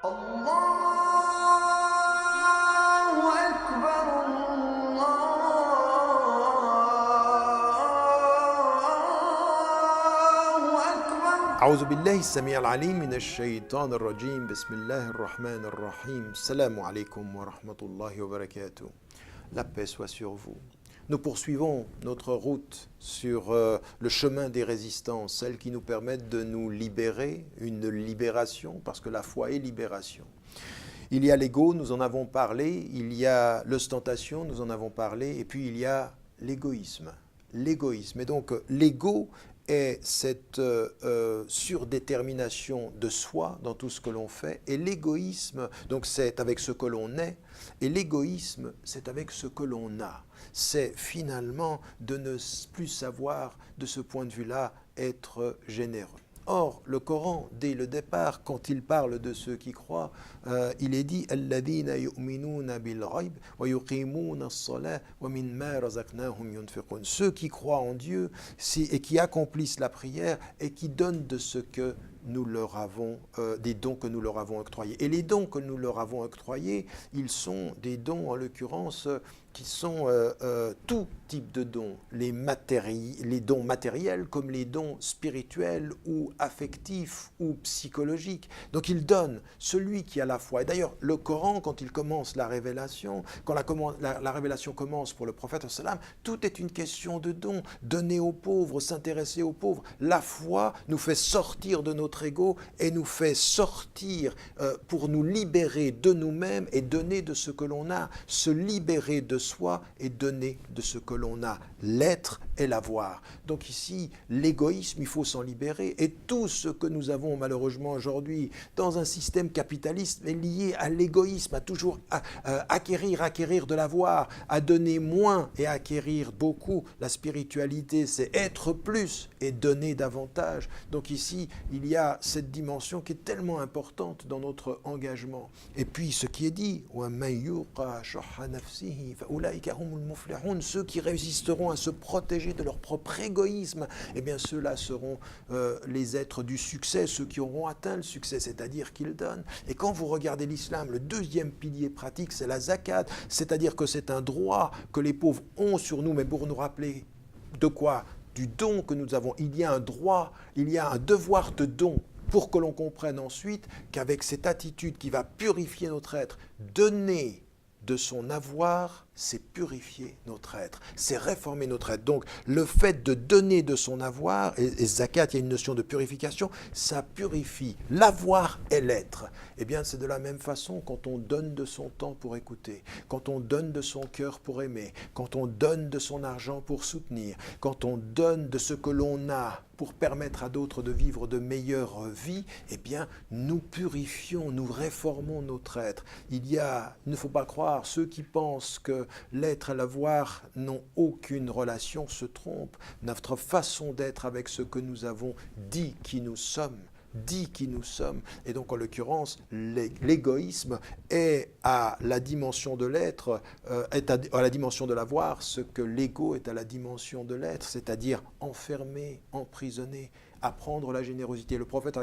أعوذ بالله السميع العليم من الشيطان الرجيم بسم الله الرحمن الرحيم السلام عليكم ورحمة الله وبركاته. La paix soit sur vous. Nous poursuivons notre route sur le chemin des résistances, celles qui nous permettent de nous libérer, une libération, parce que la foi est libération. Il y a l'ego, nous en avons parlé, il y a l'ostentation, nous en avons parlé, et puis il y a l'égoïsme. L'égoïsme. Et donc l'ego est cette surdétermination de soi dans tout ce que l'on fait, et l'égoïsme, donc c'est avec ce que l'on est, et l'égoïsme, c'est avec ce que l'on a. C'est finalement de ne plus savoir, de ce point de vue-là, être généreux. Or, le Coran, dès le départ, quand il parle de ceux qui croient, il est dit « Alladhina yu'minuna bil ghayb wa yuqimuna as-salah wa mimma razaqnahum yunfiqun » Ceux qui croient en Dieu et qui accomplissent la prière et qui donnent de ce que nous leur avons, des dons que nous leur avons octroyés. Et les dons que nous leur avons octroyés, ils sont des dons, en l'occurrence, qui sont tout type de dons, les dons matériels comme les dons spirituels ou affectifs ou psychologiques. Donc il donne celui qui a la foi. Et d'ailleurs, le Coran, quand il commence la révélation, quand la révélation commence pour le prophète, tout est une question de dons. Donner aux pauvres, s'intéresser aux pauvres. La foi nous fait sortir de notre ego et nous fait sortir pour nous libérer de nous-mêmes et donner de ce que l'on a, se libérer de soi et donner de ce que l'on a, l'être et l'avoir. Donc ici, l'égoïsme, il faut s'en libérer, et tout ce que nous avons malheureusement aujourd'hui dans un système capitaliste est lié à l'égoïsme, à toujours acquérir de l'avoir, à donner moins et acquérir beaucoup. La spiritualité, c'est être plus et donner davantage. Donc ici, il y a cette dimension qui est tellement importante dans notre engagement. Et puis ce qui est dit, ceux qui résisteront à se protéger de leur propre égoïsme, eh bien ceux-là seront les êtres du succès, ceux qui auront atteint le succès, c'est-à-dire qu'ils donnent. Et quand vous regardez l'islam, le deuxième pilier pratique, c'est la zakat, c'est-à-dire que c'est un droit que les pauvres ont sur nous, mais pour nous rappeler de quoi? Du don que nous avons. Il y a un droit, il y a un devoir de don, pour que l'on comprenne ensuite qu'avec cette attitude qui va purifier notre être, donner de son avoir, c'est purifier notre être, c'est réformer notre être. Donc le fait de donner de son avoir, et zakat, il y a une notion de purification, ça purifie l'avoir et l'être. Eh bien c'est de la même façon quand on donne de son temps pour écouter, quand on donne de son cœur pour aimer, quand on donne de son argent pour soutenir, quand on donne de ce que l'on a pour permettre à d'autres de vivre de meilleures vies, eh bien nous purifions, nous réformons notre être. Il ne faut pas croire, ceux qui pensent que l'être et l'avoir n'ont aucune relation se trompent. Notre façon d'être avec ce que nous avons dit qui nous sommes, et donc en l'occurrence l'égoïsme est à la dimension de l'être, est à la dimension de l'avoir ce que l'ego est à la dimension de l'être, c'est-à-dire enfermé, emprisonné. Apprendre la générosité. Le prophète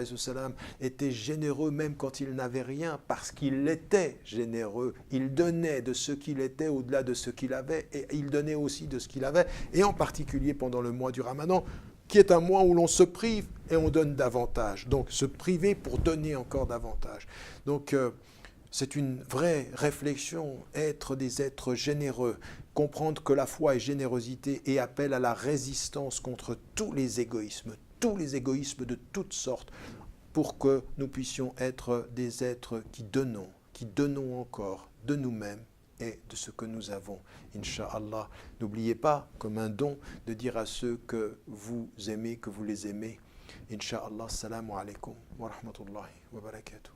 était généreux même quand il n'avait rien, parce qu'il était généreux. Il donnait de ce qu'il était au-delà de ce qu'il avait, et il donnait aussi de ce qu'il avait, et en particulier pendant le mois du Ramadan, qui est un mois où l'on se prive et on donne davantage. Donc se priver pour donner encore davantage. Donc c'est une vraie réflexion, être des êtres généreux, comprendre que la foi est générosité et appelle à la résistance contre tous les égoïsmes de toutes sortes, pour que nous puissions être des êtres qui donnons encore de nous-mêmes et de ce que nous avons. Inch'Allah, n'oubliez pas, comme un don, de dire à ceux que vous aimez, que vous les aimez. Inch'Allah, assalamu alaikum wa rahmatullahi wa barakatuh.